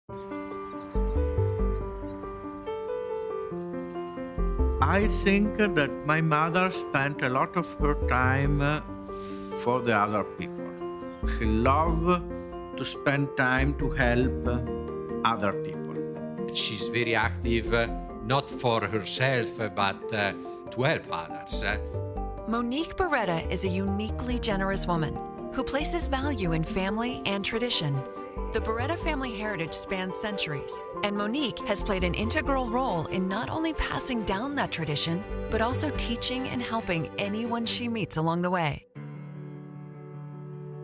I think that my mother spent a lot of her time for the other people. She loved to spend time to help other people. She's very active, not for herself, but to help others. Monique Beretta is a uniquely generous woman who places value in family and tradition. The Beretta family heritage spans centuries, and Monique has played an integral role in not only passing down that tradition, but also teaching and helping anyone she meets along the way.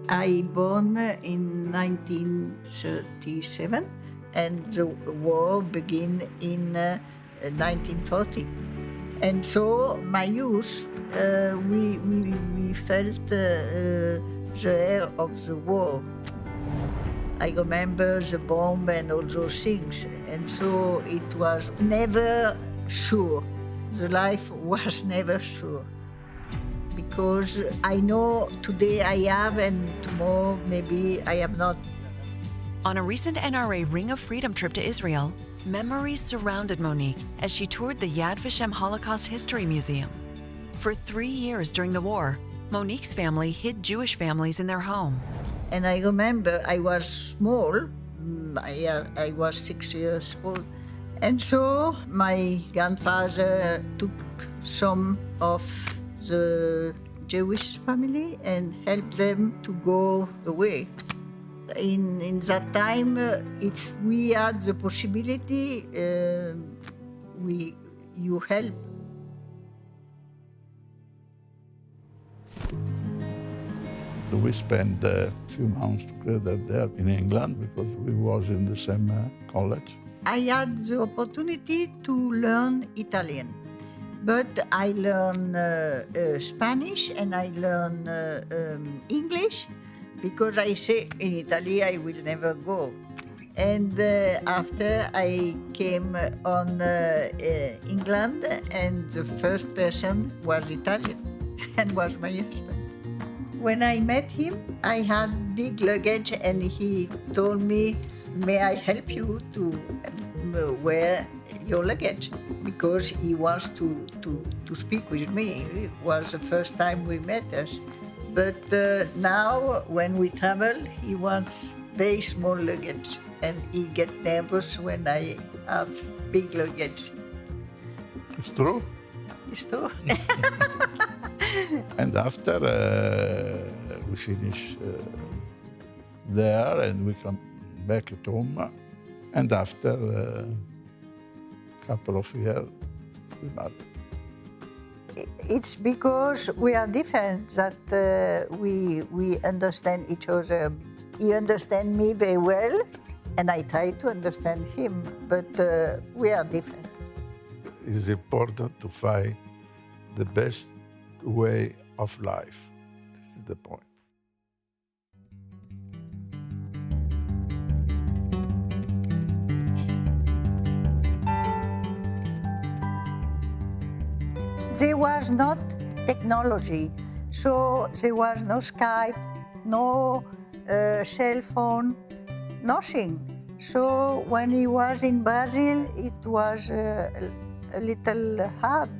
I born in 1937, and the war began in 1940. And so my youth, we felt the air of the war. I remember the bomb and all those things, and so it was never sure. The life was never sure. Because I know today I have and tomorrow maybe I have not. On a recent NRA Ring of Freedom trip to Israel, memories surrounded Monique as she toured the Yad Vashem Holocaust History Museum. For 3 years during the war, Monique's family hid Jewish families in their home. And I remember I was small, I was 6 years old. And so my grandfather took some of the Jewish family and helped them to go away. In that time, if we had the possibility, you help. We spent a few months together there in England because we was in the same college. I had the opportunity to learn Italian, but I learned Spanish and I learned English because I say in Italy I will never go. And after I came on England, and the first person was Italian and was my husband. When I met him, I had big luggage and he told me, may I help you to wear your luggage? Because he wants to speak with me. It was the first time we met us. But now when we travel, he wants very small luggage and he gets nervous when I have big luggage. It's true. It's true. And after we finish there and we come back at home, and after a couple of years, we married. It's because we are different that we understand each other. He understands me very well, and I try to understand him, but we are different. It's important to find the best way of life. This is the point. There was not technology, so there was no Skype, no cell phone, nothing. So when he was in Brazil, it was a little hard.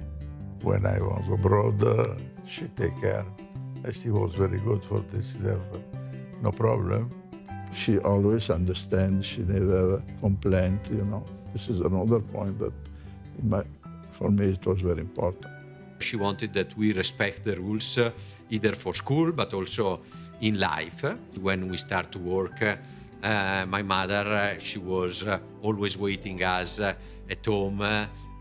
When I was abroad, she take care. She was very good for this, no problem. She always understands, she never complained, you know. This is another point that for me it was very important. She wanted that we respect the rules either for school but also in life. When we start to work, my mother, she was always waiting us at home.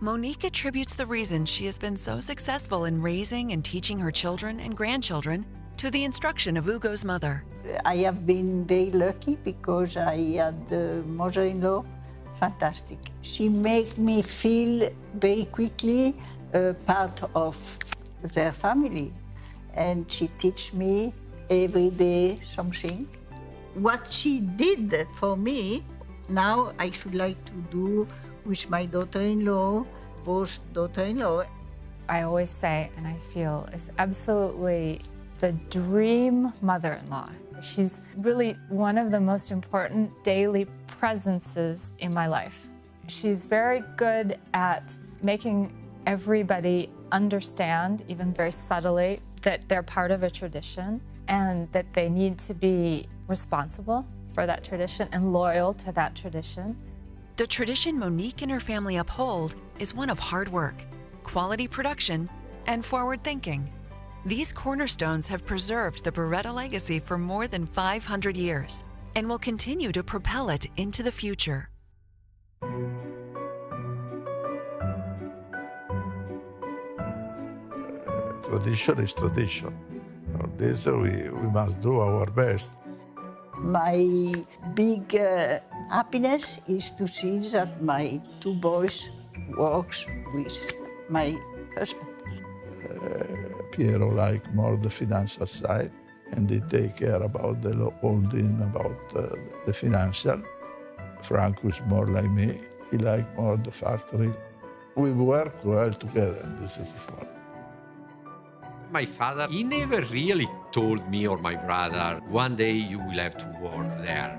Monique attributes the reason she has been so successful in raising and teaching her children and grandchildren to the instruction of Ugo's mother. I have been very lucky because I had a mother-in-law, fantastic. She made me feel very quickly part of their family, and she teach me every day something. What she did for me, now I should like to do with my daughter-in-law, both daughter-in-law. I always say, and I feel, it's absolutely the dream mother-in-law. She's really one of the most important daily presences in my life. She's very good at making everybody understand, even very subtly, that they're part of a tradition and that they need to be responsible for that tradition and loyal to that tradition. The tradition Monique and her family uphold is one of hard work, quality production, and forward thinking. These cornerstones have preserved the Beretta legacy for more than 500 years and will continue to propel it into the future. Tradition is tradition. For this, we must do our best. My big happiness is to see that my two boys works with my husband. Piero like more the financial side, and he take care about the holding, about the financial. Frank was more like me. He like more the factory. We work well together, and this is important. My father, he never really told me or my brother, one day you will have to work there.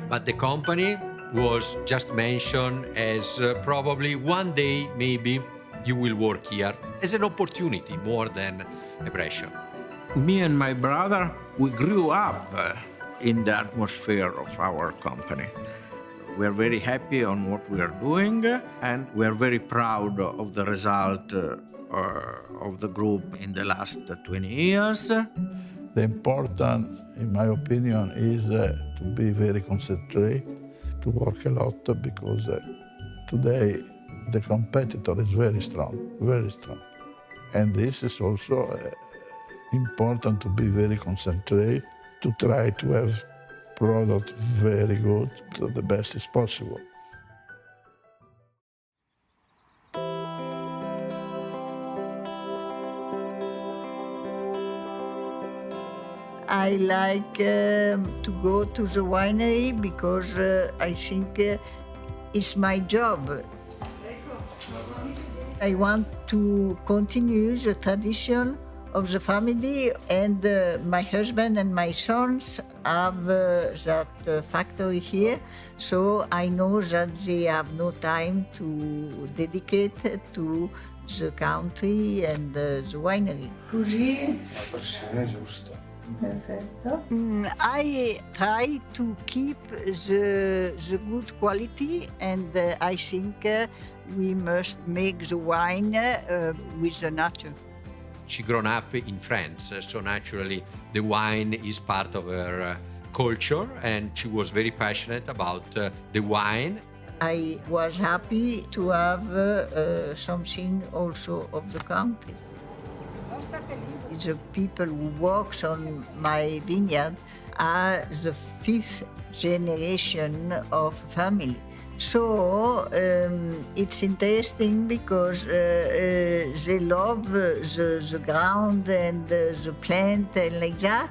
But the company was just mentioned as probably one day maybe you will work here as an opportunity more than a pressure. Me and my brother, we grew up in the atmosphere of our company. We are very happy on what we are doing, and we are very proud of the result of the group in the last 20 years. The important, in my opinion, is to be very concentrated, to work a lot, because today the competitor is very strong, very strong. And this is also important to be very concentrated, to try to have product very good, to the best as possible. I like to go to the winery because I think it's my job. I want to continue the tradition of the family, and my husband and my sons have that factory here, so I know that they have no time to dedicate to the country and the winery. Così. La pressione giusta. Perfetto. I try to keep the good quality, and I think we must make the wine with the nature. She grown up in France, so naturally the wine is part of her culture, and she was very passionate about the wine. I was happy to have something also of the country. The people who work on my vineyard are the 5th generation of family. So it's interesting because they love the ground and the plant and like that.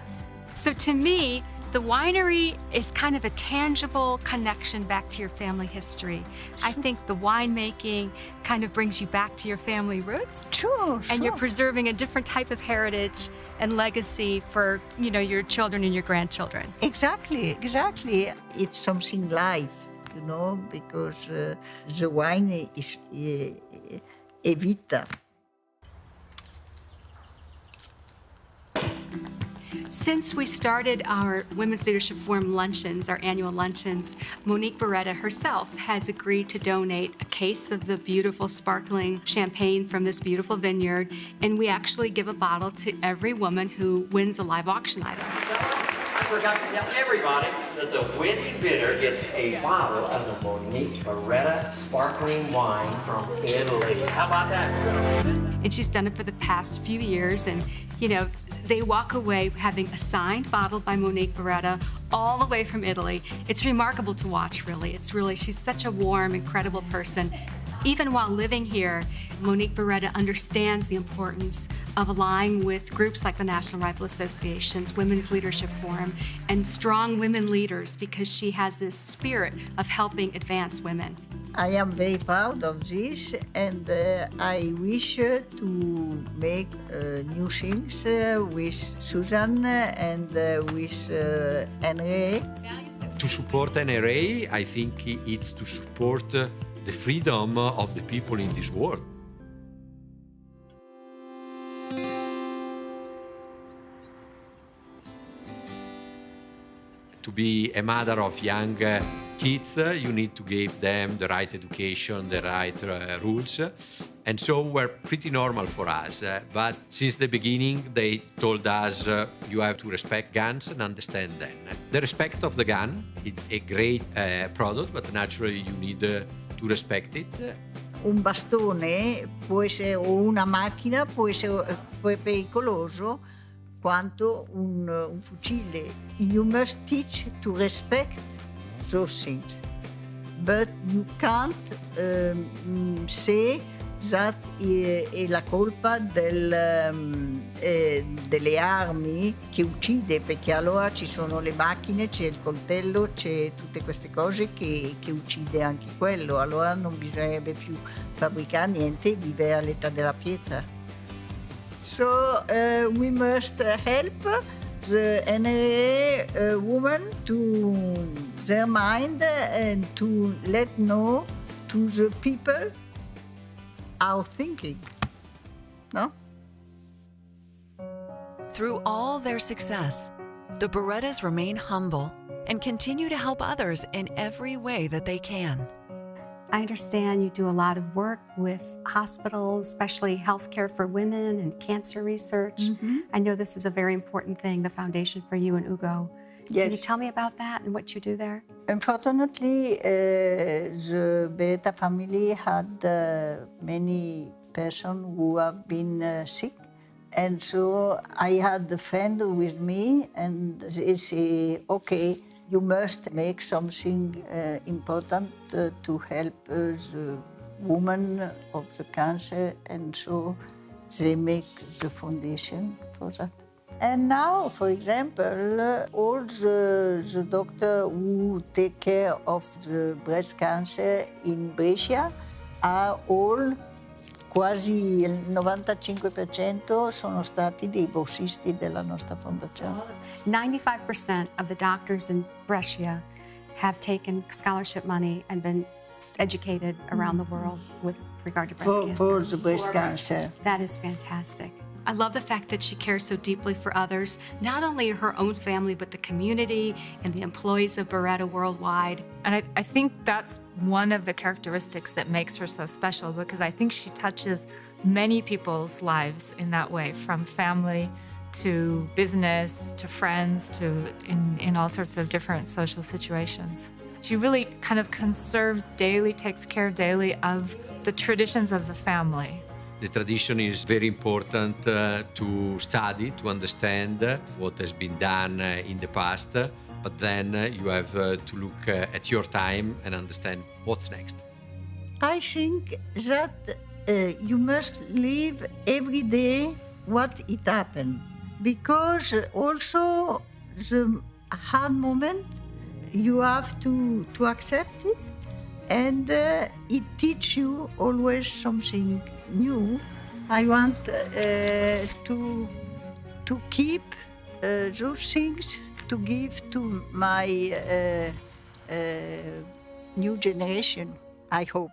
So to me, the winery is kind of a tangible connection back to your family history. I think the winemaking kind of brings you back to your family roots. Sure. And you're preserving a different type of heritage and legacy for, your children and your grandchildren. Exactly. It's something live, because the wine is a vita. Since we started our Women's Leadership Forum luncheons, our annual luncheons, Monique Beretta herself has agreed to donate a case of the beautiful sparkling champagne from this beautiful vineyard, and we actually give a bottle to every woman who wins a live auction item. I forgot to tell everybody that the winning bidder gets a bottle of the Monique Beretta sparkling wine from Italy. How about that? And she's done it for the past few years, and they walk away having a signed bottle by Monique Beretta all the way from Italy. It's remarkable to watch, really. She's such a warm, incredible person. Even while living here, Monique Beretta understands the importance of aligning with groups like the National Rifle Association's Women's Leadership Forum and strong women leaders, because she has this spirit of helping advance women. I am very proud of this, and I wish to make new things with Susan and with NRA. To support NRA, I think it's to support the freedom of the people in this world. To be a mother of young kids, you need to give them the right education, the right rules. And so were pretty normal for us. But since the beginning, they told us you have to respect guns and understand them. The respect of the gun, it's a great product, but naturally you need to respect it. Un bastone può essere, o una macchina può essere pericoloso quanto un fucile. You must teach to respect those things. But you can't say that è la colpa delle armi che uccide, perché allora ci sono le macchine, c'è il coltello, c'è tutte queste cose che uccide anche quello. Allora non bisognerebbe più fabbricare niente e vivere all'età della pietra. So we must help the NRA women to their mind and to let know to the people our thinking, no? Through all their success, the Berettas remain humble and continue to help others in every way that they can. I understand you do a lot of work with hospitals, especially healthcare for women and cancer research. I know this is a very important thing, the foundation for you and Ugo. Yes. Can you tell me about that and what you do there? Unfortunately, the Beretta family had many persons who have been sick. And so I had a friend with me, and they say, okay, you must make something important to help the woman of the cancer. And so they make the foundation for that. And now, for example, all the doctors who take care of the breast cancer in Brescia are all, quasi il 95% sono stati dei borsisti della nostra fondazione. 95% of the doctors in Brescia have taken scholarship money and been educated around the world with regard to breast cancer. For the breast cancer. That is fantastic. I love the fact that she cares so deeply for others, not only her own family, but the community and the employees of Beretta worldwide. And I think that's one of the characteristics that makes her so special, because I think she touches many people's lives in that way, from family to business to friends to in all sorts of different social situations. She really kind of conserves daily, takes care daily of the traditions of the family. The tradition is very important to study, to understand what has been done in the past, but then you have to look at your time and understand what's next. I think that you must live every day what it happened, because also the hard moment, you have to accept it, and it teaches you always something new. I want to keep those things to give to my new generation, I hope.